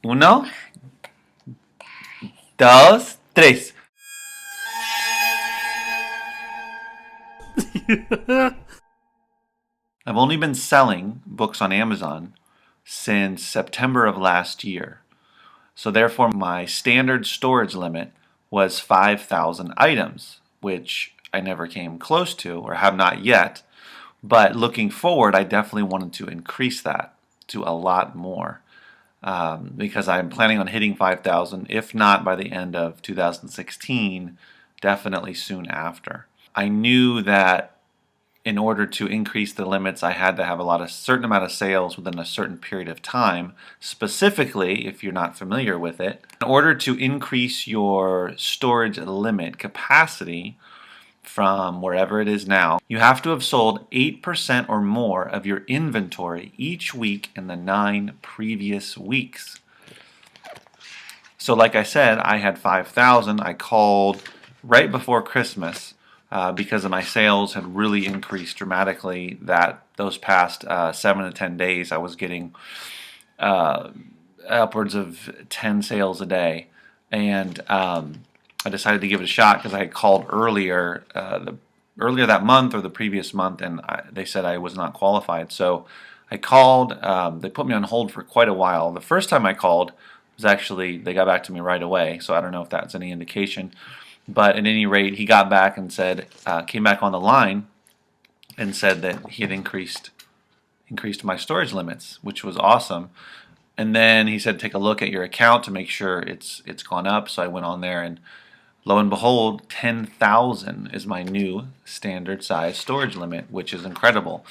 Uno, dos, tres. I've only been selling books on Amazon since September of last year. So therefore my standard storage limit was 5,000 items, which I never came close to or have not yet. But looking forward, I definitely wanted to increase that to a lot more because I'm planning on hitting 5,000, if not by the end of 2016, definitely soon after. I knew that in order to increase the limits, I had to have certain amount of sales within a certain period of time. Specifically, if you're not familiar with it, in order to increase your storage limit capacity from wherever it is now, you have to have sold 8% or more of your inventory each week in the 9 previous weeks. So like I said, I had 5,000. I called right before Christmas because of my sales had really increased dramatically. Those past 7 to 10 days, I was getting upwards of 10 sales a day, and I decided to give it a shot because I had called earlier that month or the previous month, and they said I was not qualified. So I called. They put me on hold for quite a while. The first time I called was actually, they got back to me right away, so I don't know if that's any indication. But at any rate, he got back and said, came back on the line and said that he had increased my storage limits, which was awesome. And then he said, take a look at your account to make sure it's gone up. So I went on there, and lo and behold, 10,000 is my new standard size storage limit, which is incredible.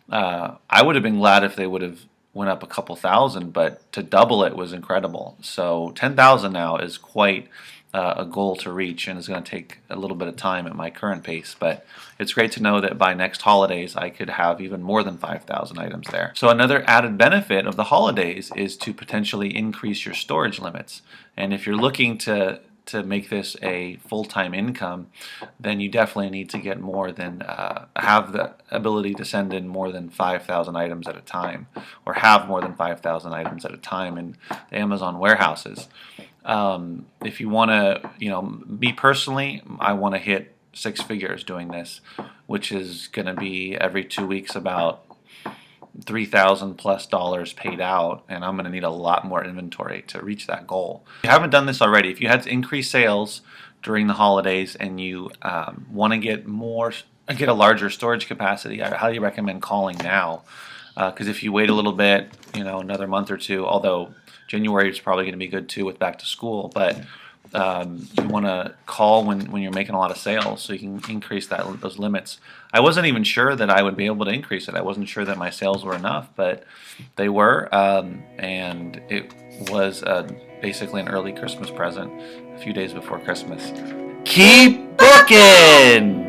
I would have been glad if they would have went up a couple thousand, but to double it was incredible. So 10,000 now is quite a goal to reach, and it's going to take a little bit of time at my current pace, but it's great to know that by next holidays I could have even more than 5,000 items there. So another added benefit of the holidays is to potentially increase your storage limits. And if you're looking to make this a full-time income, then you definitely need to get more than have the ability to send in more than 5,000 items at a time, or have more than 5,000 items at a time in the Amazon warehouses. If you want to, me personally, I want to hit 6 figures doing this, which is going to be every 2 weeks about $3,000+ paid out, and I'm going to need a lot more inventory to reach that goal. If you haven't done this already, if you had to increase sales during the holidays and you want to get a larger storage capacity, I highly recommend calling now, because if you wait a little bit, another month or two, although January is probably going to be good too with back to school, but you want to call when you're making a lot of sales so you can increase those limits. I wasn't even sure that I would be able to increase it. I wasn't sure that my sales were enough, but they were, and it was basically an early Christmas present a few days before Christmas. Keep booking!